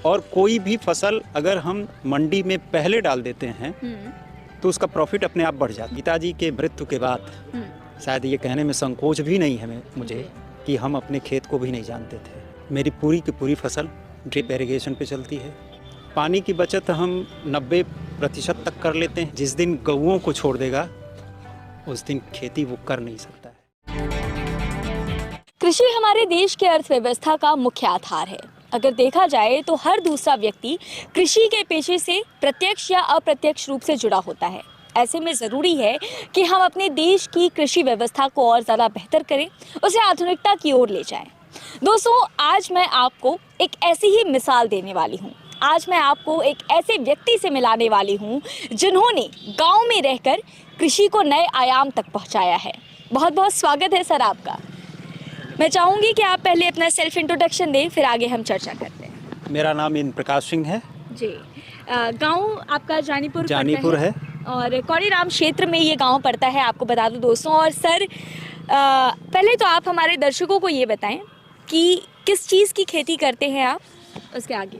और कोई भी फसल अगर हम मंडी में पहले डाल देते हैं तो उसका प्रॉफिट अपने आप बढ़ जाता है। पिताजी के मृत्यु के बाद शायद ये कहने में संकोच भी नहीं है मुझे कि हम अपने खेत को भी नहीं जानते थे। मेरी पूरी की पूरी फसल ड्रिप इरिगेशन पे चलती है। पानी की बचत हम 90% तक कर लेते हैं। जिस दिन गऊओं को छोड़ देगा उस दिन खेती वो कर नहीं सकता है। कृषि हमारे देश के अर्थव्यवस्था का मुख्य आधार है। अगर देखा जाए तो हर दूसरा व्यक्ति कृषि के पेशे से प्रत्यक्ष या अप्रत्यक्ष रूप से जुड़ा होता है। ऐसे में ज़रूरी है कि हम अपने देश की कृषि व्यवस्था को और ज़्यादा बेहतर करें, उसे आधुनिकता की ओर ले जाएं। दोस्तों, आज मैं आपको एक ऐसी ही मिसाल देने वाली हूँ। आज मैं आपको एक ऐसे व्यक्ति से मिलाने वाली हूँ जिन्होंने गाँव में रहकर कृषि को नए आयाम तक पहुँचाया है। बहुत बहुत स्वागत है सर आपका। मैं चाहूँगी कि आप पहले अपना सेल्फ इंट्रोडक्शन दें, फिर आगे हम चर्चा करते हैं। मेरा नाम इंद्र प्रकाश सिंह है जी। गांव आपका जानीपुर है और कौड़ीराम क्षेत्र में ये गांव पड़ता है, आपको बता दूं दोस्तों। और सर, पहले तो आप हमारे दर्शकों को ये बताएं कि किस चीज़ की खेती करते हैं आप, उसके आगे।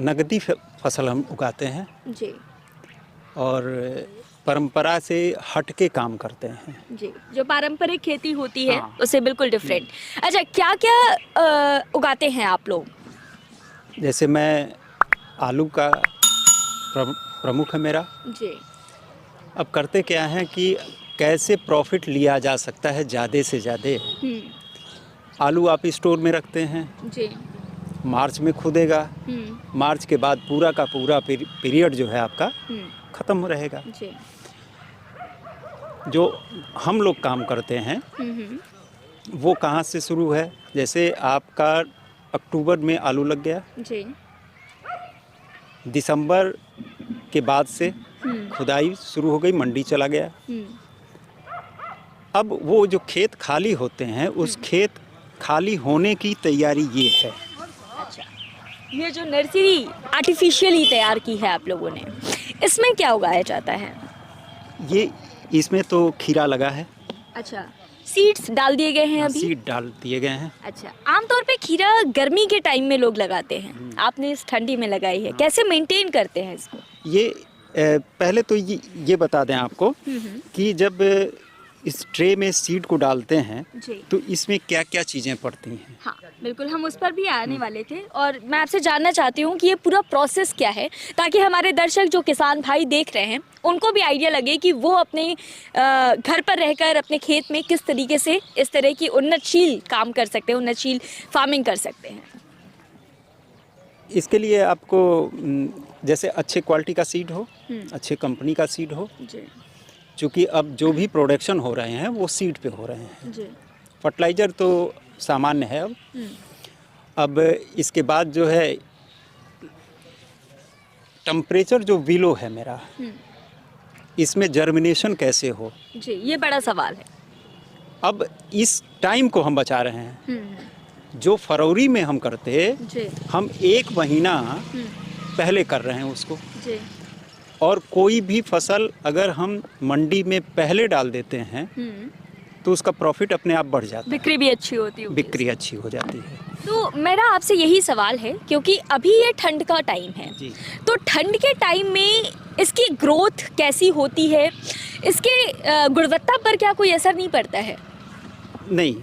नगदी फसल हम उगाते हैं जी। और परंपरा से हट के काम करते हैं जी। जो पारंपरिक खेती होती है हाँ। उससे बिल्कुल डिफरेंट। अच्छा, क्या क्या उगाते हैं आप लोग? जैसे मैं आलू का प्रमुख है मेरा। जी। अब करते क्या है कि कैसे प्रॉफिट लिया जा सकता है ज़्यादा से ज़्यादा। आलू आप स्टोर में रखते हैं जी। मार्च में खुदेगा, मार्च के बाद पूरा का पूरा पीरियड जो है आपका ख़त्म रहेगा। जी। जो हम लोग काम करते हैं वो कहाँ से शुरू है, जैसे आपका अक्टूबर में आलू लग गया जी। दिसंबर के बाद से खुदाई शुरू हो गई, मंडी चला गया। अब वो जो खेत खाली होते हैं उस खेत खाली होने की तैयारी ये है। अच्छा, ये जो नर्सरी आर्टिफिशियली तैयार की है आप लोगों ने, इसमें क्या उगाया जाता है? ये इसमें तो खीरा लगा है। अच्छा, सीड्स डाल दिए गए हैं अभी? सीड डाल दिए गए हैं। अच्छा, आमतौर पे खीरा गर्मी के टाइम में लोग लगाते हैं, आपने इस ठंडी में लगाई है। कैसे मेंटेन करते हैं इसको? ये पहले तो ये बता दें आपको कि जब इस ट्रे में सीड को डालते हैं तो इसमें क्या क्या चीज़ें पड़ती हैं। हाँ बिल्कुल, हम उस पर भी आने वाले थे और मैं आपसे जानना चाहती हूँ कि ये पूरा प्रोसेस क्या है, ताकि हमारे दर्शक जो किसान भाई देख रहे हैं उनको भी आइडिया लगे कि वो अपने घर पर रहकर अपने खेत में किस तरीके से इस तरह की उन्नतशील काम कर सकते हैं, उन्नतशील फार्मिंग कर सकते हैं। इसके लिए आपको जैसे अच्छे क्वालिटी का सीड हो, अच्छे कंपनी का सीड हो, क्योंकि अब जो भी प्रोडक्शन हो रहे हैं वो सीड पे हो रहे हैं। फर्टिलाइज़र तो सामान्य है। अब इसके बाद जो है टेम्परेचर जो विलो है मेरा, इसमें जर्मिनेशन कैसे हो जी, ये बड़ा सवाल है। अब इस टाइम को हम बचा रहे हैं। जो फरवरी में हम करते, हम 1 महीना पहले कर रहे हैं उसको। और कोई भी फसल अगर हम मंडी में पहले डाल देते हैं तो उसका प्रॉफिट अपने आप बढ़ जाता है, बिक्री भी अच्छी होती है। बिक्री अच्छी हो जाती है। तो मेरा आपसे यही सवाल है, क्योंकि अभी ये ठंड का टाइम है जी। तो ठंड के टाइम में इसकी ग्रोथ कैसी होती है, इसके गुणवत्ता पर क्या कोई असर नहीं पड़ता है? नहीं,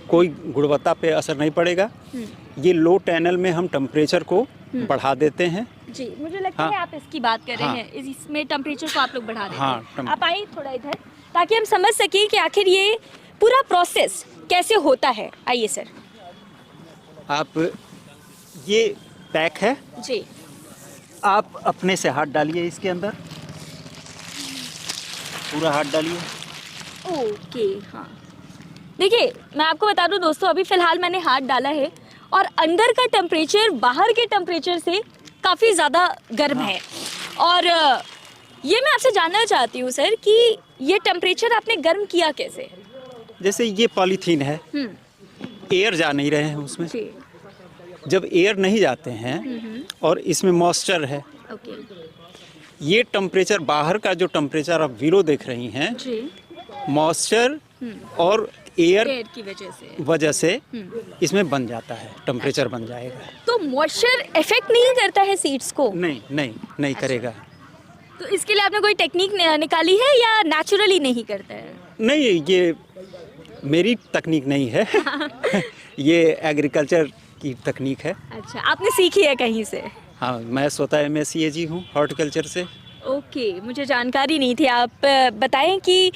कोई गुणवत्ता पे असर नहीं पड़ेगा। ये लो टैनल में हम टेम्परेचर को बढ़ा देते हैं। जी, मुझे लगता है आप इसकी बात कर रहे हैं। इसमें टेम्परेचर को आप लोग बढ़ा देते हैं। आप आइए थोड़ा इधर, ताकि हम समझ सकें कि आखिर ये पूरा प्रोसेस कैसे होता है। आइए सर। आप ये पैक है जी, आप अपने से हाथ डालिए इसके अंदर, पूरा हाथ डालिए। ओके, हाँ। देखिए, मैं आपको बता दूं दोस्तों, अभी फ़िलहाल मैंने हाथ डाला है और अंदर का टेम्परेचर बाहर के टेम्परेचर से काफ़ी ज़्यादा गर्म है। और ये मैं आपसे जानना चाहती हूँ सर कि ये टेम्परेचर आपने गर्म किया कैसे? जैसे ये पॉलीथीन है, एयर जा नहीं रहे हैं उसमें। जब एयर नहीं जाते हैं और इसमें मॉइस्चर है, ये टेम्परेचर बाहर का जो टेम्परेचर आप वीरो देख रही हैं, मॉइस्चर और एयर की वजह वजह से इसमें बन जाता है, टेम्परेचर बन जाएगा। तो मॉइस्चर इफेक्ट नहीं करता है सीड्स को? नहीं करेगा। तो इसके लिए आपने कोई टेक्निक निकाली है या नेचुरली नहीं करता है? नहीं, ये मेरी तकनीक नहीं है। ये एग्रीकल्चर की तकनीक है। अच्छा, आपने सीखी है कहीं से? हाँ, मैं स्वतः MSc हूँ हॉर्टिकल्चर से। ओके, मुझे जानकारी नहीं थी। आप बताएं कि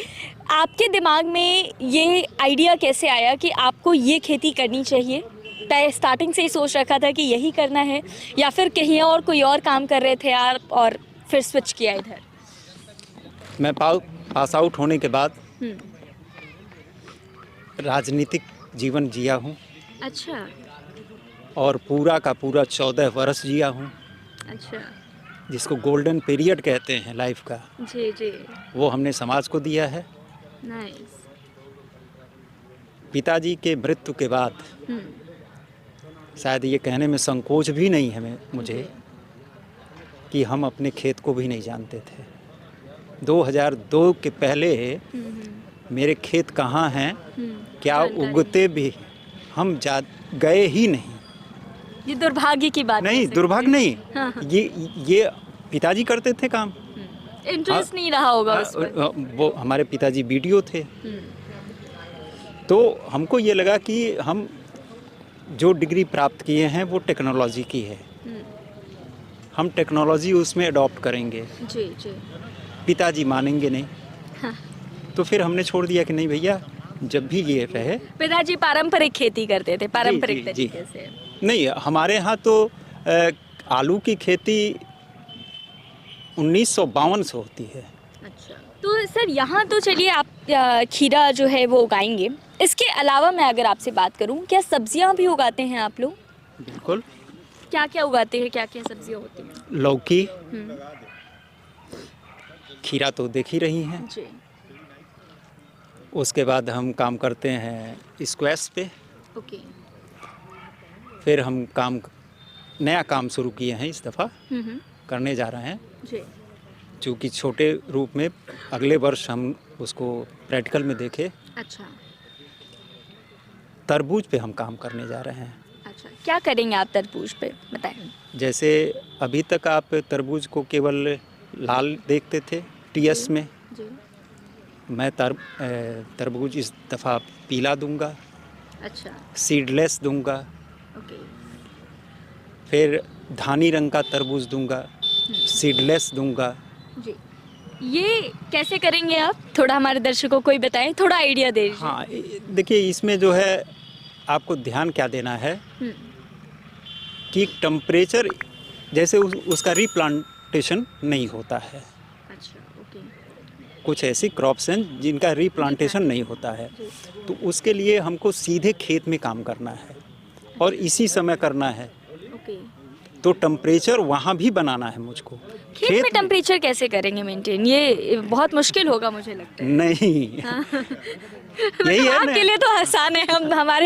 आपके दिमाग में ये आइडिया कैसे आया कि आपको ये खेती करनी चाहिए? तय स्टार्टिंग से ही सोच रखा था कि यही करना है, या फिर कहीं और कोई और काम कर रहे थे आप और फिर स्विच किया इधर? मैं पास आउट होने के बाद राजनीतिक जीवन जिया हूँ। अच्छा। और पूरा का पूरा 14 वर्ष जिया हूँ, अच्छा। जिसको गोल्डन पीरियड कहते हैं लाइफ का। जी जी। वो हमने समाज को दिया है। नाइस। पिताजी के मृत्यु के बाद शायद ये कहने में संकोच भी नहीं है मुझे कि हम अपने खेत को भी नहीं जानते थे। 2002 के पहले मेरे खेत कहाँ हैं, क्या उगते भी, हम गए ही नहीं। ये दुर्भाग्य की बात नहीं, दुर्भाग्य नहीं। हाँ। ये पिताजी करते थे काम। इंटरेस्ट नहीं रहा होगा उस पर। वो हमारे पिताजी BDO थे। तो हमको ये लगा कि हम जो डिग्री प्राप्त किए हैं वो टेक्नोलॉजी की है, हम टेक्नोलॉजी उसमें अडॉप्ट करेंगे। जी जी। पिताजी मानेंगे नहीं। हाँ। तो फिर हमने छोड़ दिया कि नहीं भैया, जब भी ये रहे। पिताजी पारंपरिक खेती करते थे, पारंपरिक तरीके से? नहीं, हमारे यहाँ तो आलू की खेती 1952 से होती है। अच्छा। तो सर यहाँ तो चलिए आप खीरा जो है वो उगाएंगे, इसके अलावा मैं अगर आपसे बात करूँ, क्या सब्जियाँ भी उगाते हैं आप लोग? बिल्कुल। क्या क्या उगाते हैं, क्या क्या सब्जियाँ होती हैं? लौकी, खीरा तो देख ही रही हैं जी। उसके बाद हम काम करते हैं स्क्वैश पे। ओके। फिर हम नया काम शुरू किए हैं, इस दफ़ा करने जा रहे हैं जी। चूँकि छोटे रूप में, अगले वर्ष हम उसको प्रैक्टिकल में देखें। अच्छा। तरबूज पे हम काम करने जा रहे हैं। अच्छा, क्या करेंगे आप तरबूज पे, बताएं। जैसे अभी तक आप तरबूज को केवल लाल देखते थे TS में, जी। मैं तरबूज इस दफ़ा पीला दूंगा। अच्छा। सीडलेस दूंगा। ओके। फिर धानी रंग का तरबूज दूंगा, सीडलेस दूंगा। जी। ये कैसे करेंगे आप, थोड़ा हमारे दर्शकों को ही बताएं, थोड़ा आइडिया दे दीजिए। हाँ, देखिए इसमें जो है आपको ध्यान क्या देना है कि टेम्परेचर, जैसे उसका रीप्लांटेशन नहीं होता है। अच्छा। ओके। कुछ ऐसी क्रॉप्स हैं जिनका रीप्लांटेशन नहीं होता है, तो उसके लिए हमको सीधे खेत में काम करना है और इसी समय करना है। ओके। तो टेम्परेचर वहाँ भी बनाना है मुझको। खेत में टेम्परेचर कैसे करेंगे मेंटेन? ये बहुत मुश्किल होगा मुझे लगता है। नहीं। हाँ। यही है आपके लिए तो आसान है,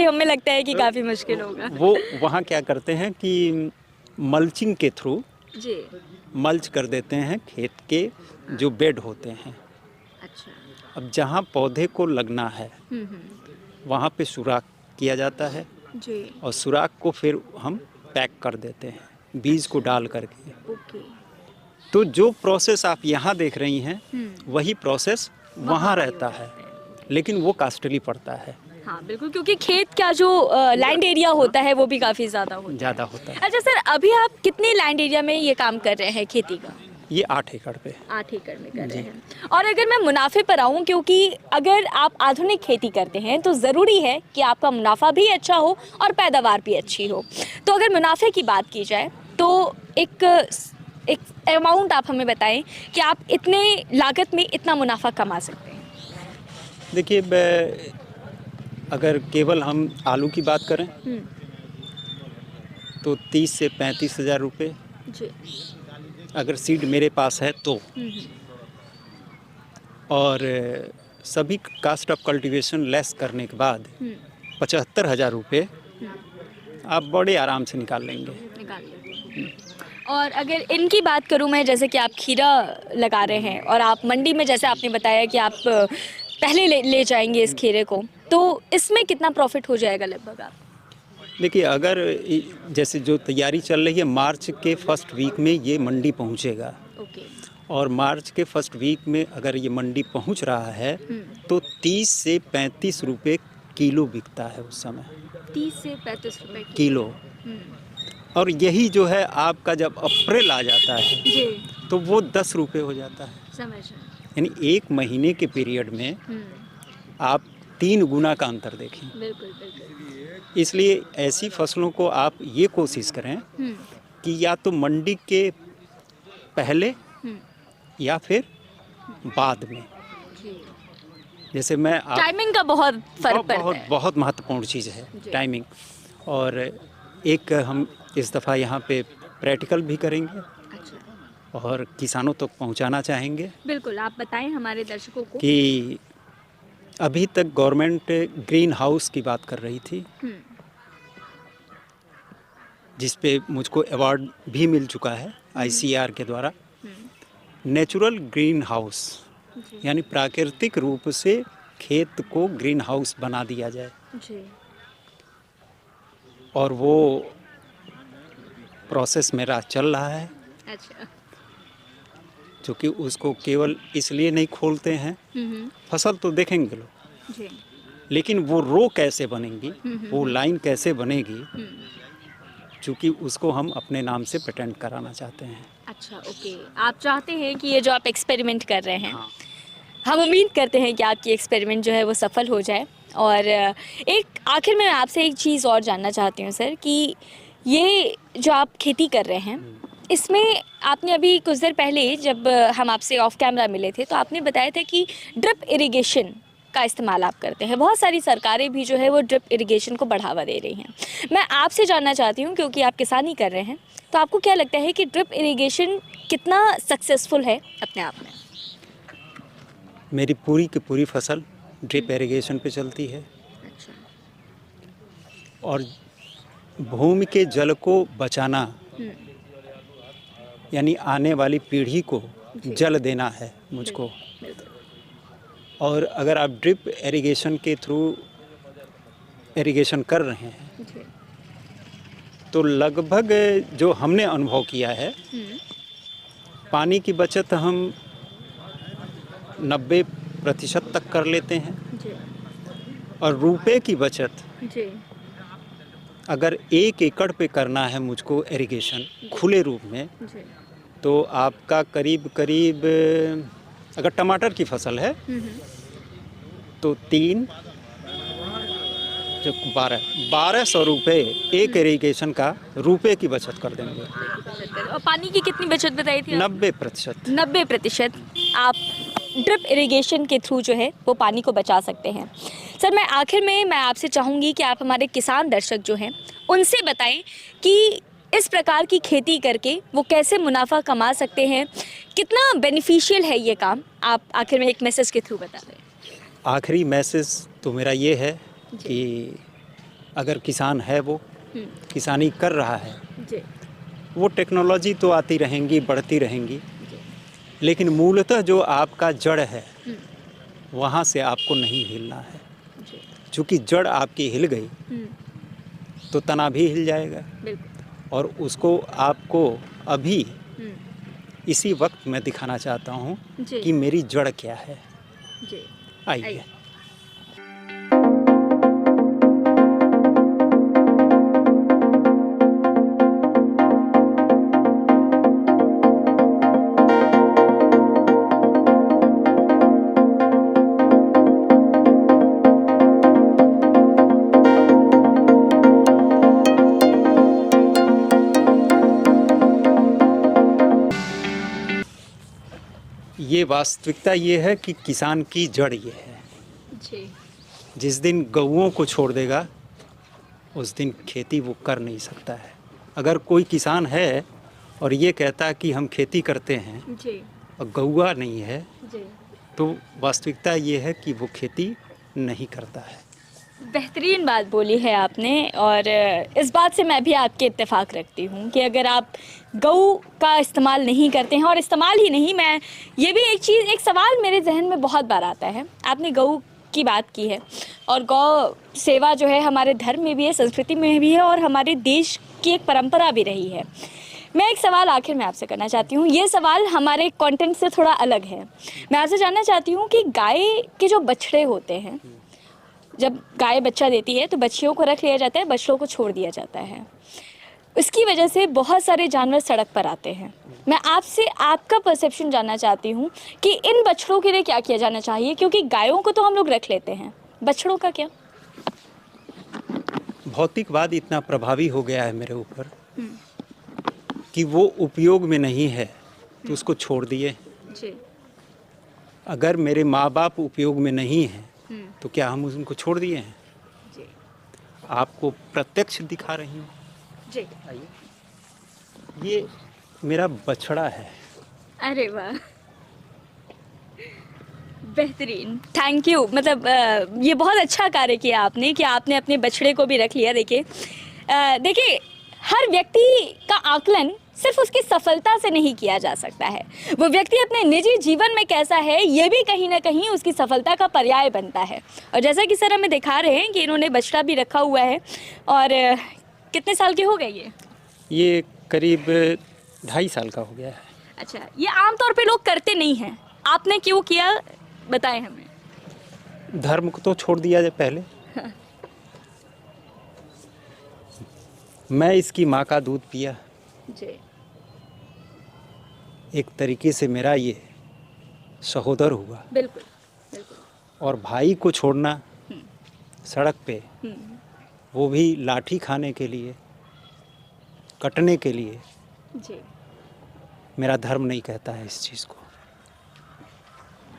हमें लगता है कि काफ़ी मुश्किल होगा। वो वहाँ क्या करते हैं कि मल्चिंग के थ्रू जी। मल्च कर देते हैं खेत के जो बेड होते हैं। अच्छा। अब जहाँ पौधे को लगना है वहाँ पे सुराख किया जाता है जी। और सुराख को फिर हम पैक कर देते हैं बीज को डाल करके। ओके। तो जो प्रोसेस आप यहाँ देख रही हैं वही प्रोसेस वहाँ रहता है, लेकिन वो कॉस्टली पड़ता है। हाँ बिल्कुल, क्योंकि खेत का जो लैंड एरिया होता है वो भी काफ़ी ज़्यादा होता है। अच्छा सर, अभी आप कितने लैंड एरिया में ये काम कर रहे हैं खेती का? ये 8 एकड़ पे। 8 एकड़ में कर रहे हैं। और अगर मैं मुनाफे पर आऊँ, क्योंकि अगर आप आधुनिक खेती करते हैं तो ज़रूरी है कि आपका मुनाफा भी अच्छा हो और पैदावार भी अच्छी हो। तो अगर मुनाफे की बात की जाए तो एक अमाउंट आप हमें बताएं कि आप इतने लागत में इतना मुनाफा कमा सकते हैं। देखिए, अगर केवल हम आलू की बात करें तो 30 से 35 हज़ार रुपये जी। अगर सीड मेरे पास है तो, और सभी कास्ट ऑफ कल्टीवेशन लेस करने के बाद 75,000 रुपये आप बड़े आराम से निकाल लेंगे। और अगर इनकी बात करूं मैं, जैसे कि आप खीरा लगा रहे हैं और आप मंडी में, जैसे आपने बताया कि आप पहले ले जाएंगे इस खीरे को, तो इसमें कितना प्रॉफिट हो जाएगा लगभग आप? देखिए, अगर जैसे जो तैयारी चल रही है, मार्च के फर्स्ट वीक में ये मंडी पहुंचेगा। ओके। और मार्च के फर्स्ट वीक में अगर ये मंडी पहुंच रहा है तो 30 से 35 रुपए किलो बिकता है उस समय। 30 से 35 रुपए किलो। और यही जो है आपका जब अप्रैल आ जाता है जी, तो वो 10 रुपए हो जाता है। समझ रहे यानी एक महीने के पीरियड में आप 3 गुना का अंतर देखें। बिल्कुल बिल्कुल। इसलिए ऐसी फसलों को आप ये कोशिश करें कि या तो मंडी के पहले या फिर बाद में। जैसे मैं टाइमिंग का बहुत फर्क पड़ता है। बहुत महत्वपूर्ण चीज़ है टाइमिंग। और एक हम इस दफ़ा यहाँ पे प्रैक्टिकल भी करेंगे। अच्छा। और किसानों तक पहुँचाना चाहेंगे। बिल्कुल, आप बताएं हमारे दर्शकों को कि अभी तक गवर्नमेंट ग्रीन हाउस की बात कर रही थी, जिस पे मुझको अवार्ड भी मिल चुका है ICAR के द्वारा। नेचुरल ग्रीन हाउस यानी प्राकृतिक रूप से खेत को ग्रीन हाउस बना दिया जाए जी। और वो प्रोसेस मेरा चल रहा है। अच्छा। क्योंकि उसको केवल इसलिए नहीं खोलते हैं, फसल तो देखेंगे लोग जी, लेकिन वो रो कैसे बनेंगी, वो लाइन कैसे बनेगी, चूँकि उसको हम अपने नाम से पेटेंट कराना चाहते हैं। अच्छा, ओके। आप चाहते हैं कि ये जो आप एक्सपेरिमेंट कर रहे हैं, हाँ। हम उम्मीद करते हैं कि आपकी एक्सपेरिमेंट जो है वो सफल हो जाए। और एक आखिर में आपसे एक चीज़ और जानना चाहती हूँ सर, कि ये जो आप खेती कर रहे हैं इसमें आपने अभी कुछ देर पहले जब हम आपसे ऑफ कैमरा मिले थे तो आपने बताया था कि ड्रिप इरिगेशन का इस्तेमाल आप करते हैं। बहुत सारी सरकारें भी जो है वो ड्रिप इरिगेशन को बढ़ावा दे रही हैं। मैं आपसे जानना चाहती हूँ, क्योंकि आप किसानी कर रहे हैं, तो आपको क्या लगता है कि ड्रिप इरिगेशन कितना सक्सेसफुल है अपने आप में? मेरी पूरी की पूरी फसल ड्रिप इरिगेशन पे चलती है। अच्छा। और भूमि के जल को बचाना यानी आने वाली पीढ़ी को जल देना है मुझको। और अगर आप ड्रिप इरिगेशन के थ्रू इरिगेशन कर रहे हैं तो लगभग जो हमने अनुभव किया है, पानी की बचत हम 90% तक कर लेते हैं। और रुपए की बचत अगर 1 एकड़ पे करना है मुझको इरिगेशन खुले रूप में, तो आपका करीब करीब, अगर टमाटर की फसल है तो 3 जो 1200 रुपये एक इरिगेशन का रुपए की बचत कर देंगे। और पानी की कितनी बचत बताई थी? 90%। 90% आप ड्रिप इरिगेशन के थ्रू जो है वो पानी को बचा सकते हैं। सर, मैं आखिर में आपसे चाहूँगी कि आप हमारे किसान दर्शक जो हैं उनसे बताएं कि इस प्रकार की खेती करके वो कैसे मुनाफा कमा सकते हैं, कितना बेनिफिशियल है ये काम। आप आखिर में एक मैसेज के थ्रू बता दें। आखिरी मैसेज तो मेरा ये है कि अगर किसान है वो किसानी कर रहा है, वो टेक्नोलॉजी तो आती रहेंगी, बढ़ती रहेंगी, लेकिन मूलतः जो आपका जड़ है वहाँ से आपको नहीं हिलना है। चूँकि जड़ आपकी हिल गई तो तना भी हिल जाएगा। और उसको आपको अभी इसी वक्त मैं दिखाना चाहता हूँ कि मेरी जड़ क्या है। आइए। ये वास्तविकता ये है कि किसान की जड़ ये है। जिस दिन गौओं को छोड़ देगा उस दिन खेती वो कर नहीं सकता है। अगर कोई किसान है और ये कहता है कि हम खेती करते हैं और गौआ नहीं है, तो वास्तविकता ये है कि वो खेती नहीं करता है। बेहतरीन बात बोली है आपने, और इस बात से मैं भी आपके इत्तेफाक रखती हूँ कि अगर आप गऊ का इस्तेमाल नहीं करते हैं, और इस्तेमाल ही नहीं, मैं ये भी एक सवाल मेरे जहन में बहुत बार आता है, आपने गऊ की बात की है और गौ सेवा जो है हमारे धर्म में भी है, संस्कृति में भी है और हमारे देश की एक परंपरा भी रही है। मैं एक सवाल आखिर में आपसे करना चाहती हूँ। ये सवाल हमारे कंटेंट से थोड़ा अलग है। मैं आपसे जानना चाहती हूँ कि गाय के जो बछड़े होते हैं, जब गाय बच्चा देती है तो बच्चियों को रख लिया जाता है, बछड़ों को छोड़ दिया जाता है। इसकी वजह से बहुत सारे जानवर सड़क पर आते हैं। मैं आपसे आपका परसेप्शन जानना चाहती हूँ कि इन बछड़ों के लिए क्या किया जाना चाहिए, क्योंकि गायों को तो हम लोग रख लेते हैं, बछड़ों का क्या? भौतिकवाद इतना प्रभावी हो गया है मेरे ऊपर कि वो उपयोग में नहीं है तो उसको छोड़ दिए। जी। अगर मेरे माँ बाप उपयोग में नहीं हैं तो क्या हम उनको छोड़ दिए हैं? जी। आपको प्रत्यक्ष दिखा रही हूँ। जी। आइए, ये मेरा बछड़ा है। अरे वाह, बेहतरीन, थैंक यू। मतलब ये बहुत अच्छा कार्य किया आपने कि आपने अपने बछड़े को भी रख लिया। देखिए हर व्यक्ति का आकलन सिर्फ उसकी सफलता से नहीं किया जा सकता है, वो व्यक्ति अपने निजी जीवन में कैसा है ये भी कहीं ना कहीं उसकी सफलता का पर्याय बनता है। और जैसा कि सर हमें दिखा रहे हैं कि इन्होंने बछड़ा भी रखा हुआ है। और कितने साल के हो गए ये करीब 2.5 साल का हो गया है। अच्छा, ये आमतौर पे लोग करते नहीं हैं, आपने क्यों किया बताएं हमें। धर्म को तो छोड़ दिया जाए पहले। मैं इसकी माँ का दूध पिया। जी। एक तरीके से मेरा ये सहोदर हुआ। बिल्कुल बिल्कुल। और भाई को छोड़ना सड़क पे, वो भी लाठी खाने के लिए, कटने के लिए, जी। मेरा धर्म नहीं कहता है इस चीज़ को।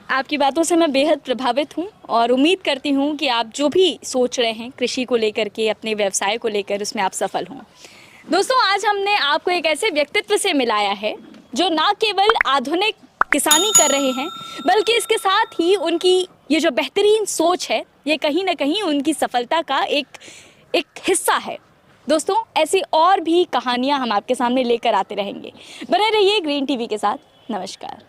आपकी बातों से मैं बेहद प्रभावित हूँ और उम्मीद करती हूँ कि आप जो भी सोच रहे हैं कृषि को लेकर के, अपने व्यवसाय को लेकर, उसमें आप सफल हों। दोस्तों, आज हमने आपको एक ऐसे व्यक्तित्व से मिलाया है जो ना केवल आधुनिक किसानी कर रहे हैं, बल्कि इसके साथ ही उनकी ये जो बेहतरीन सोच है, ये कहीं ना कहीं उनकी सफलता का एक हिस्सा है। दोस्तों, ऐसी और भी कहानियाँ हम आपके सामने लेकर आते रहेंगे। बने रहिए ग्रीन टीवी के साथ। नमस्कार।